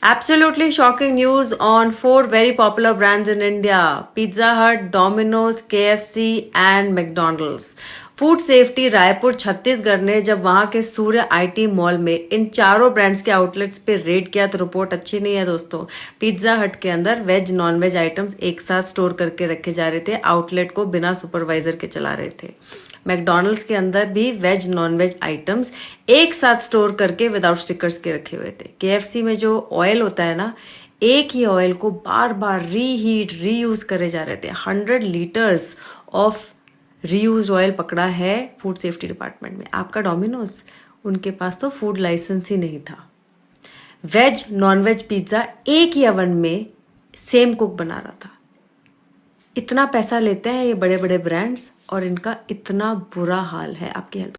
Absolutely shocking news on four very popular brands in India: Pizza Hut, Domino's, KFC and McDonald's. Food safety Raipur Chhattisgarh ने जब वहां के सूर्य IT mall में इन चारों brands के आउटलेट्स पे रेड किया तो रिपोर्ट अच्छी नहीं है दोस्तों। पिज्जा हट के अंदर वेज नॉन वेज आइटम्स एक साथ स्टोर करके रखे जा रहे थे, आउटलेट को बिना सुपरवाइजर के चला रहे थे। मैकडोनल्ड्स के अंदर भी वेज नॉन वेज आइटम्स एक साथ स्टोर करके विदाउट स्टिकर्स के रखे हुए थे। केएफसी में जो ऑयल होता है ना, एक ही ऑयल को बार बार रीहीट रीयूज करे जा रहे थे। 100 लीटर्स ऑफ रीयूज ऑयल पकड़ा है फूड सेफ्टी डिपार्टमेंट में। आपका डोमिनोज, उनके पास तो फूड लाइसेंस ही नहीं था। वेज नॉन वेज पिज्जा एक ही अवन में सेम कुक बना रहा था। इतना पैसा लेते हैं ये बड़े बड़े ब्रांड्स और इनका इतना बुरा हाल है आपकी हेल्थ।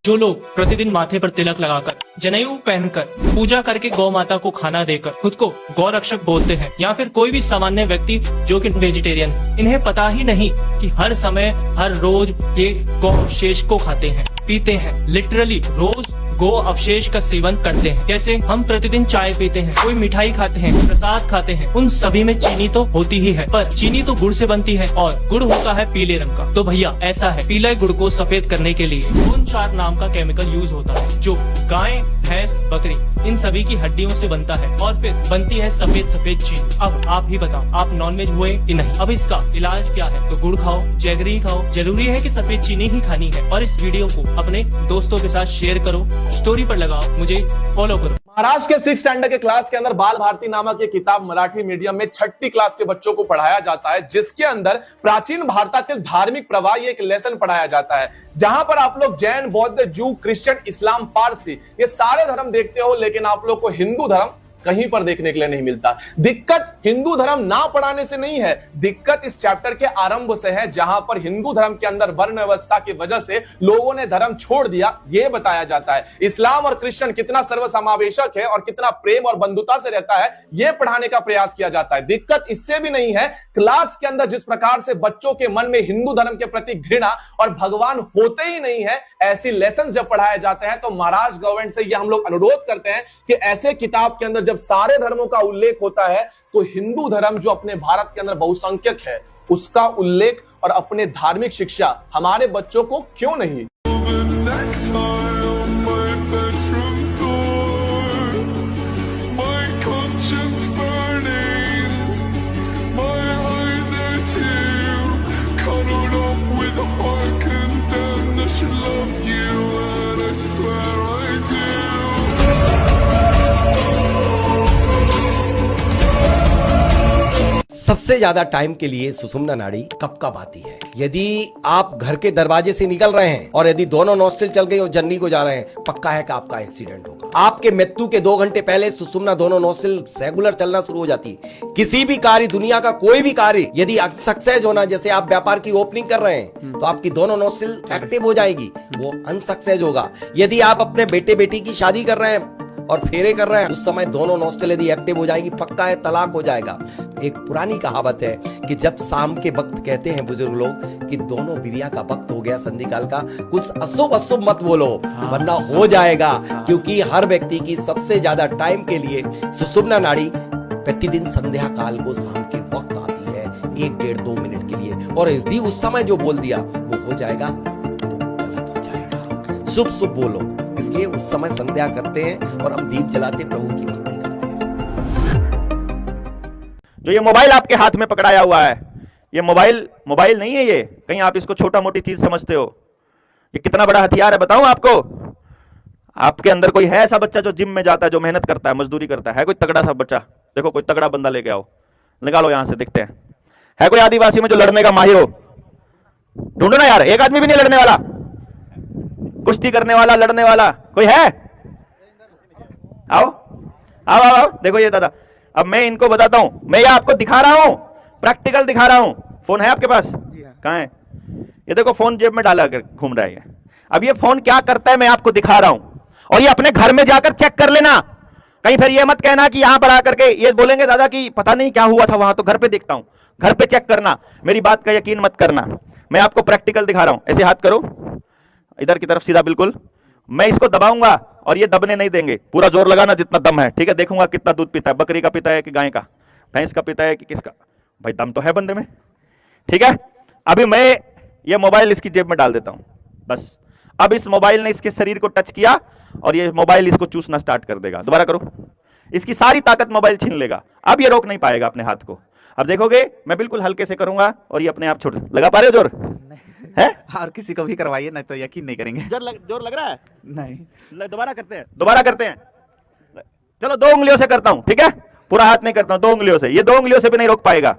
जो लोग प्रतिदिन माथे पर तिलक लगाकर, जनेऊ पहनकर, पूजा करके गौ माता को खाना देकर खुद को गौ रक्षक बोलते हैं, या फिर कोई भी सामान्य व्यक्ति जो कि वेजिटेरियन, इन्हें पता ही नहीं कि हर समय हर रोज ये गौ अवशेष को खाते हैं, पीते हैं। लिटरली रोज गो अवशेष का सेवन करते हैं। जैसे हम प्रतिदिन चाय पीते हैं, कोई मिठाई खाते हैं, प्रसाद खाते हैं, उन सभी में चीनी तो होती ही है, पर चीनी तो गुड़ से बनती है और गुड़ होता है पीले रंग का। तो भैया ऐसा है, पीले गुड़ को सफेद करने के लिए बोनचार नाम का केमिकल यूज होता है, जो गाय, भैंस, बकरी इन सभी की हड्डियों से बनता है और फिर बनती है सफेद सफेद चीनी। अब आप ही बताओ, आप नॉनवेज हुए कि नहीं? अब इसका इलाज क्या है? तो गुड़ खाओ, जैगरी खाओ, जरूरी है कि सफेद चीनी ही खानी है। और इस वीडियो को अपने दोस्तों के साथ शेयर करो, स्टोरी पर लगाओ, मुझे फॉलो करो। महाराष्ट्र के 6th स्टैंडर्ड के क्लास के अंदर बाल भारती नामक ये किताब मराठी मीडियम में 6ठी क्लास के बच्चों को पढ़ाया जाता है, जिसके अंदर प्राचीन भारतातील धार्मिक प्रवाह ये एक लेसन पढ़ाया जाता है, जहां पर आप लोग जैन, बौद्ध, जू, क्रिश्चियन, इस्लाम, पारसी ये सारे धर्म देखते हो, लेकिन आप लोग को हिंदू धर्म कहीं पर देखने के लिए नहीं मिलता। दिक्कत हिंदू धर्म ना पढ़ाने से नहीं है, दिक्कत इस चैप्टर के आरंभ से है, जहां पर हिंदू धर्म के अंदर वर्ण व्यवस्था की वजह से लोगों ने धर्म छोड़ दिया, यह बताया जाता है। इस्लाम और क्रिश्चियन कितना सर्वसमावेशक है और कितना प्रेम और बंधुता से रहता है, यह पढ़ाने का प्रयास किया जाता है। दिक्कत इससे भी नहीं है, क्लास के अंदर जिस प्रकार से बच्चों के मन में हिंदू धर्म के प्रति घृणा और भगवान होते ही नहीं है, ऐसी लेसन जब पढ़ाए जाते हैं, तो महाराष्ट्र गवर्नमेंट से यह हम लोग अनुरोध करते हैं कि ऐसे किताब के अंदर जब सारे धर्मों का उल्लेख होता है, तो हिंदू धर्म जो अपने भारत के अंदर बहुसंख्यक है, उसका उल्लेख और अपने धार्मिक शिक्षा हमारे बच्चों को क्यों नहीं? सबसे ज्यादा टाइम के लिए सुषुम्ना नाड़ी कब कब आती है? यदि आप घर के दरवाजे से निकल रहे हैं और यदि दोनों नोस्ट्रिल चल गई और जर्नी को जा रहे हैं, पक्का है कि आपका एक्सीडेंट होगा। आपके मृत्यु के 2 घंटे पहले सुषुम्ना दोनों नोस्ट्रिल रेगुलर चलना शुरू हो जाती है। किसी भी कार्य, दुनिया का कोई भी कार्य यदि सक्सेस होना, जैसे आप व्यापार की ओपनिंग कर रहे हैं तो आपकी दोनों नोस्ट्रिल एक्टिव हो जाएगी, वो अनसक्सेस होगा। यदि आप अपने बेटे बेटी की शादी कर रहे हैं और फेरे कर रहे हैं, उस समय दोनों नोस्ट्रिल यदि एक्टिव हो जाएगी, पक्का है तलाक हो जाएगा। एक पुरानी कहावत है कि जब शाम के वक्त कहते हैं बुजुर्ग लोग कि दोनों बिरिया का वक्त हो गया संधि काल का, कुछ अशुभ मत बोलो, वरना हो जाएगा। क्योंकि हर व्यक्ति की सबसे ज्यादा टाइम के लिए सुषुम्ना नाड़ी प्रतिदिन संध्या काल को शाम के वक्त आती है, 1, 1.5, 2 मिनट के लिए। और यदि उस समय जो बोल दिया वो हो जाएगा, गलत हो जाएगा। शुभ बोलो, इसलिए उस समय संध्या करते हैं और हम दीप जलाते प्रभु की भक्ति करते हैं। जो ये मोबाइल आपके हाथ में पकड़ाया हुआ है, ये मोबाइल नहीं है, ये कहीं आप इसको छोटा मोटी चीज समझते हो। ये कितना बड़ा हथियार है बताऊं आपको। आपके अंदर कोई है ऐसा बच्चा जो जिम में जाता है, जो मेहनत करता है, मजदूरी करता है? कोई तगड़ा सा बच्चा? देखो कोई तगड़ा बंदा लेके आओ, निकालो यहां से, दिखते हैं। है कोई आदिवासी में जो लड़ने का माहिर हो? ढूंढो ना यार, एक आदमी भी नहीं लड़ने वाला, कुश्ती करने वाला, लड़ने वाला कोई है? आओ आओ आओ, देखो ये दादा, अब मैं इनको बताता हूं, मैं ये आपको दिखा रहा हूं, प्रैक्टिकल दिखा रहा हूं, फोन है आपके पास? कहाँ है? ये देखो फोन जेब में डाला कर घूम रहा है ये। अब ये फोन क्या करता है मैं आपको दिखा रहा हूं, और ये अपने घर में जाकर चेक कर लेना। कहीं फिर ये मत कहना कि यहां पर आकर के ये बोलेंगे दादा कि पता नहीं क्या हुआ था वहां, तो घर पे देखता हूं। घर पे चेक करना, मेरी बात का यकीन मत करना। मैं आपको प्रैक्टिकल दिखा रहा हूं। ऐसे हाथ करो इधर की तरफ सीधा, बिल्कुल। मैं इसको दबाऊंगा और ये दबने नहीं देंगे। पूरा जोर लगाना जितना दम है, ठीक है? देखूंगा कितना दूध पीता है, बकरी का पीता है कि गाय का, भैंस का पीता है कि किसका। भाई दम तो है बंदे में, ठीक है? अभी मैं ये मोबाइल इसकी जेब में डाल देता हूं, बस। अब इस मोबाइल ने इसके शरीर को टच किया और ये मोबाइल इसको चूसना स्टार्ट कर देगा। दोबारा करो। इसकी सारी ताकत मोबाइल छीन लेगा। अब ये रोक नहीं पाएगा अपने हाथ को। अब देखोगे मैं बिल्कुल हल्के से करूंगा और ये अपने आप छोड़। लगा पा रहे हो जोर? है? और किसी को भी करवाइए, नहीं तो यकीन नहीं करेंगे। जोर लग रहा है? नहीं। दोबारा करते हैं, दोबारा करते हैं। चलो 2 उंगलियों से करता हूं, ठीक है? पूरा हाथ नहीं करता हूं, 2 उंगलियों से। ये 2 उंगलियों से भी नहीं रोक पाएगा।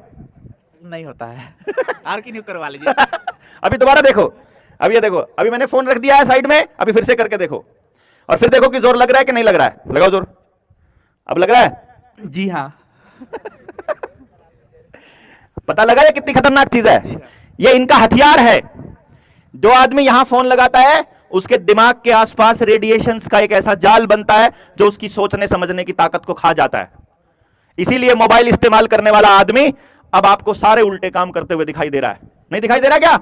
नहीं होता है। और की नहीं करवा लीजिए। अभी दोबारा देखो। अब ये देखो, अभी मैंने फोन रख दिया है साइड में। अभी फिर से करके देखो, और फिर देखो कि जोर लग रहा है कि नहीं लग रहा है। लगाओ जोर। अब लग रहा है? जी हाँ। पता लगा ये कितनी खतरनाक चीज है? ये इनका हथियार है। जो आदमी यहां फोन लगाता है उसके दिमाग के आसपास रेडिएशंस का एक ऐसा जाल बनता है जो उसकी सोचने समझने की ताकत को खा जाता है। इसीलिए मोबाइल इस्तेमाल करने वाला आदमी अब आपको सारे उल्टे काम करते हुए दिखाई दे रहा है। नहीं दिखाई दे रहा क्या?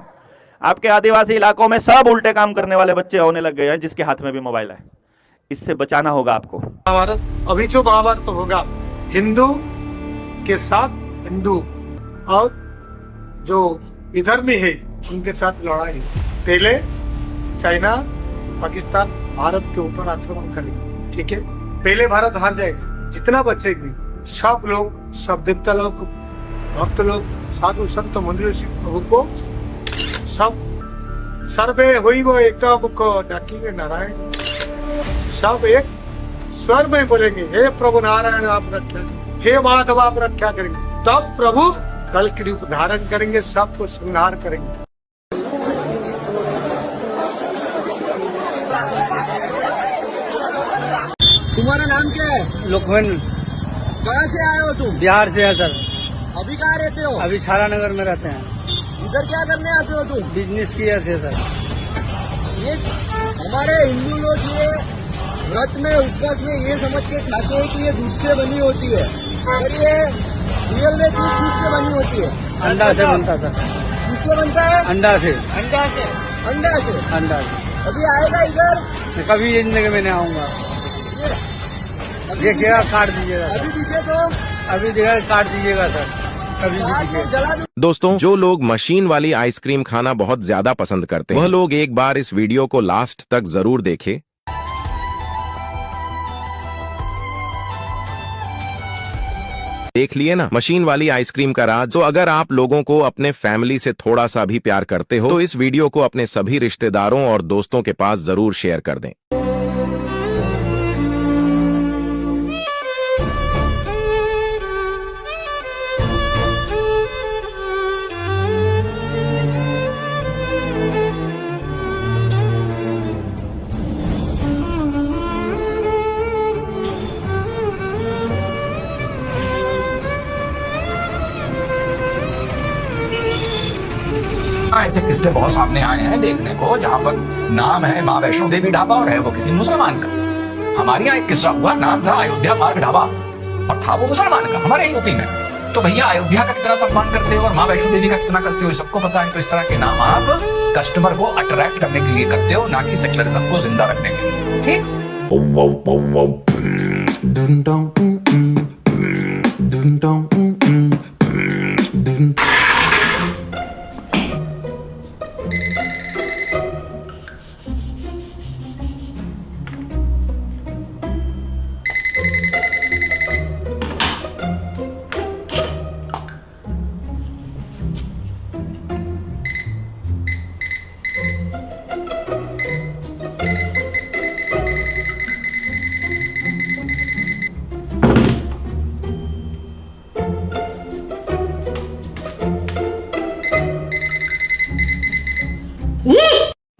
आपके आदिवासी इलाकों में सब उल्टे काम करने वाले बच्चे होने लग गए हैं जिसके हाथ में भी मोबाइल है। इससे बचाना होगा आपको। महाभारत अभी जो महाभारत होगा, हिंदू के साथ हिंदू और जो इधर में है उनके साथ लड़ाई। पहले चाइना, पाकिस्तान भारत के ऊपर आक्रमण करेगा, ठीक है? पहले भारत हार जाएगा। जितना बचेगी सब लोग, सब देवता लोग, भक्त लोग, साधु संत मंदिर को सब सर्वे हुई वो एकता को डाकेंगे नारायण। सब एक स्वर में बोलेंगे, हे प्रभु नारायण आप रक्षा, हे माधव आप रक्षा करेंगे। तब प्रभु कल की रूप धारण करेंगे, सबको संहार करेंगे। तुम्हारा नाम क्या है? लुकमान। कहाँ से आए हो तुम? बिहार से है सर। अभी कहाँ रहते हो? अभी छारा नगर में रहते हैं। इधर क्या करने आते हो तुम? बिजनेस किए थे सर। ये हमारे हिंदू लोग ये व्रत में, उपवास में ये समझ के खाते हैं कि ये दूध से बनी होती है, और ये रियल में दूध से बनी होती है। अंडा से बनता सर। किससे बनता है? अंडा से। अंडा से। अंडा से। अंडा से। अभी आएगा इधर? मैं कभी जिंदगी में नहीं आऊंगा। ये क्या काट दीजिएगा? अभी दिखे तो अभी देखा काट दीजिएगा सर। कभी जला दो। दोस्तों, जो लोग मशीन वाली आइसक्रीम खाना बहुत ज्यादा पसंद करते हैं वह लोग एक बार इस वीडियो को लास्ट तक जरूर देखें। देख लिए ना मशीन वाली आइसक्रीम का राज। तो अगर आप लोगों को अपने फैमिली से थोड़ा सा भी प्यार करते हो तो इस वीडियो को अपने सभी रिश्तेदारों और दोस्तों के पास जरूर शेयर कर दें। ऐसे किस्से बहुत सामने आए हैं देखने को, जहाँ पर नाम है माँ वैष्णो देवी ढाबा और है वो किसी मुसलमान का। हमारे यहाँ एक किस्सा हुआ, नाम था अयोध्या मार्ग ढाबा और था वो मुसलमान का, हमारे यूपी में। तो भैया अयोध्या का कितना सम्मान करते हो और माँ वैष्णो देवी का कितना करते हो सबको पता है। तो इस तरह के नाम आप कस्टमर को अट्रैक्ट करने के लिए करते हो, ना कि सेक्युलरिज्म को जिंदा रखने के लिए। ठीक।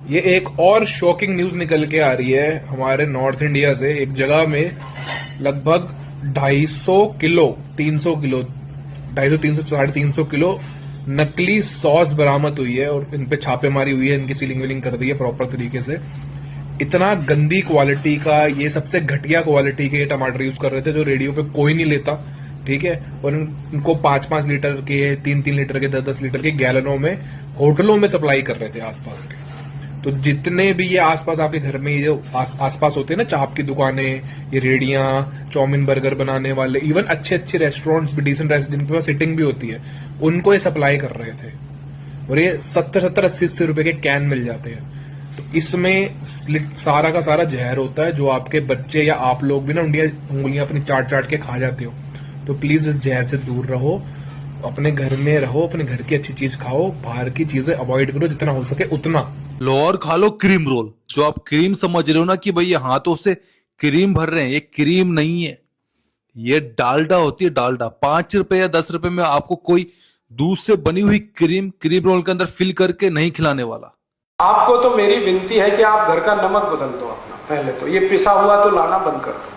ये एक और शॉकिंग न्यूज निकल के आ रही है हमारे नॉर्थ इंडिया से। एक जगह में लगभग 250 किलो 300 किलो 250 300 350 किलो नकली सॉस बरामद हुई है और इन पे छापेमारी हुई है, इनकी सीलिंग विलिंग कर दी है प्रॉपर तरीके से। इतना गंदी क्वालिटी का, ये सबसे घटिया क्वालिटी के टमाटर यूज कर रहे थे जो रेडियो पे कोई नहीं लेता, ठीक है। और इनको 5-5 लीटर के, 3-3 लीटर के, 10-10 लीटर के गैलनों में होटलों में सप्लाई कर रहे थे आसपास के। तो जितने भी ये आसपास आपके घर में ये जो आसपास होते हैं ना, चाप की दुकानें, ये रेडियां, चाउमीन बर्गर बनाने वाले, इवन अच्छे अच्छे रेस्टोरेंट्स भी, डिसेंट रेस्टोरेंट जिनके पास सिटिंग भी होती है, उनको ये सप्लाई कर रहे थे। और ये 70-80 रुपए के कैन मिल जाते हैं। तो इसमें सारा का सारा जहर होता है, जो आपके बच्चे या आप लोग भी ना उंगलियां अपनी चाट चाट के खा जाते हो। तो प्लीज इस जहर से दूर रहो, अपने घर में रहो, अपने घर की अच्छी चीज खाओ, बाहर की चीजें अवॉइड करो जितना हो सके उतना। लो और खा लो क्रीम रोल, जो आप क्रीम समझ रहे हो ना कि भाई ये हाथों से क्रीम भर रहे हैं, ये क्रीम नहीं है, ये डालडा होती है, डालडा। 5 रुपए या 10 रुपए में आपको कोई दूध से बनी हुई क्रीम रोल के अंदर फिल करके नहीं खिलाने वाला। आपको तो मेरी विनती है कि आप घर का नमक बदल दो अपना। पहले तो ये पिसा हुआ तो लाना बंद कर दो।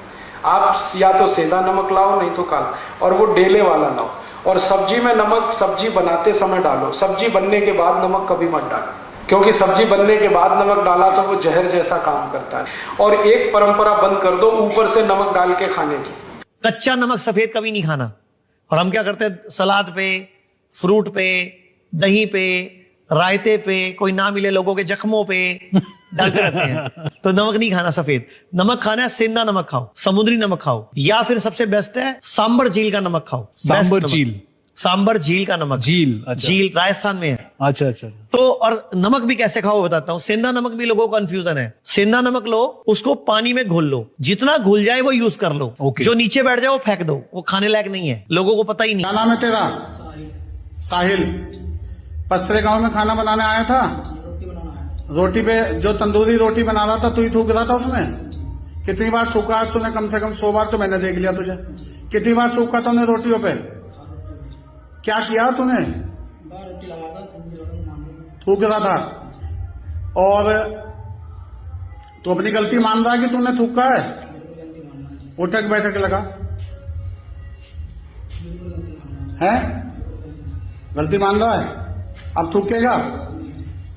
आप या तो सेंधा नमक लाओ, नहीं तो काला, और वो डेले वाला लाओ। और सब्जी में नमक सब्जी बनाते समय डालो, सब्जी बनने के बाद नमक कभी मत डालो, क्योंकि सब्जी बनने के बाद नमक डाला तो वो जहर जैसा काम करता है। और एक परंपरा बंद कर दो ऊपर से नमक डाल के खाने की। कच्चा नमक सफेद कभी नहीं खाना। और हम क्या करते हैं, सलाद पे, फ्रूट पे, दही पे, रायते पे, कोई ना मिले लोगों के जख्मों पे डालते रहते हैं। तो नमक नहीं खाना सफेद, नमक खाना है सेंधा नमक खाओ, समुद्री नमक खाओ, या फिर सबसे बेस्ट है सांबर झील का नमक खाओ। सांबर झील, सांबर झील का नमक, झील, अच्छा। झील राजस्थान में है। अच्छा अच्छा। तो और नमक भी कैसे खाओ बताता हूँ। सेंधा नमक भी लोगों को कंफ्यूजन है। सेंधा नमक लो, उसको पानी में घोल लो, जितना घुल जाए वो यूज कर लो, जो नीचे बैठ जाए वो फेंक दो, वो खाने लायक नहीं है, लोगों को पता ही नहीं। क्या नाम है तेरा? साहिल। पस्तरे गांव में खाना बनाने आया था? रोटी पे जो तंदूरी रोटी बना रहा था, तू ही थूक रहा था उसमें। कितनी बार थूका तूने? कम से कम 100 बार तो मैंने देख लिया तुझे। कितनी बार थूका तूने रोटियों पे? क्या किया तूने? थूक रहा था। और तू अपनी गलती मान रहा है कि तूने थूका है? उठक बैठक लगा है? गलती मान रहा है? अब थूकेगा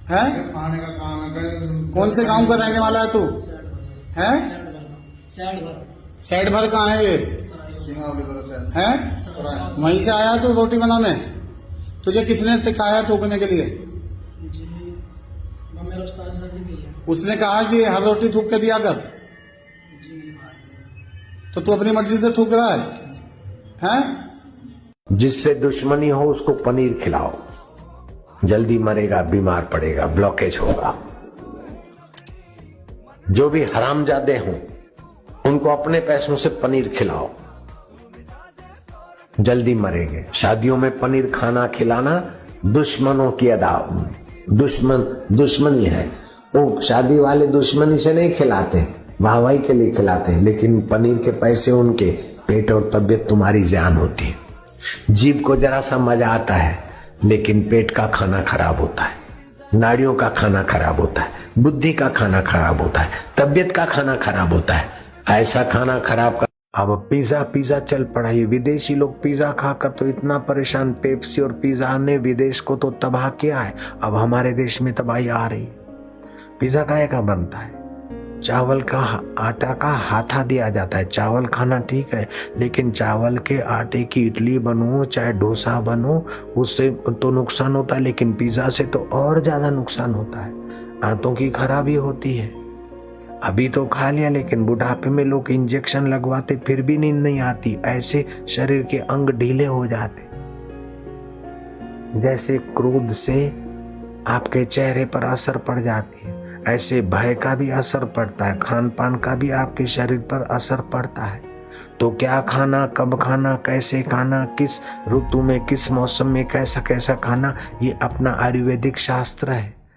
है? खाने का काम है। कौन से गांव का रहने वाला है तू? है? साइड भर कहाँ है ये? है? वहीं से आया तू रोटी बनाने? तुझे किसने सिखाया थूकने के लिए? उसने कहा कि हर रोटी थूक के दिया कर, तो तू अपनी मर्जी से थूक रहा है? जिससे दुश्मनी हो उसको पनीर खिलाओ, जल्दी मरेगा, बीमार पड़ेगा, ब्लॉकेज होगा। जो भी हरामजादे हों उनको अपने पैसों से पनीर खिलाओ, जल्दी मरेंगे। शादियों में पनीर खाना खिलाना दुश्मनों की अदा, दुश्मनी है। वो शादी वाले दुश्मनी से नहीं खिलाते, वाहवाही के लिए खिलाते हैं, लेकिन पनीर के पैसे उनके, पेट और तबीयत तुम्हारी जान होती है। जीभ को जरा सा मजा आता है, लेकिन पेट का खाना खराब होता है, नाड़ियों का खाना खराब होता है, बुद्धि का खाना खराब होता है, तबीयत का खाना खराब होता है। ऐसा खाना खराब कर। अब पिज्जा चल पड़ा। ये विदेशी लोग पिज्जा खाकर तो इतना परेशान, पेप्सी और पिज्जा ने विदेश को तो तबाह किया है। अब हमारे देश में तबाही आ रही। पिज्जा काहे का बनता है? चावल का आटा का हाथा दिया जाता है। चावल खाना ठीक है, लेकिन चावल के आटे की इडली बनो चाहे डोसा बनो, उससे तो नुकसान होता है, लेकिन पिज्जा से तो और ज्यादा नुकसान होता है। दांतों की खराबी होती है। अभी तो खा लिया, लेकिन बुढ़ापे में लोग इंजेक्शन लगवाते फिर भी नींद नहीं आती। ऐसे शरीर के अंग ढीले हो जाते। जैसे क्रोध से आपके चेहरे पर असर पड़ जाती है, ऐसे भय का भी असर पड़ता है, खान पान का भी आपके शरीर पर असर पड़ता है। तो क्या खाना, कब खाना, कैसे खाना, किस ऋतु में, किस मौसम में कैसा कैसा खाना, ये अपना आयुर्वेदिक शास्त्र है।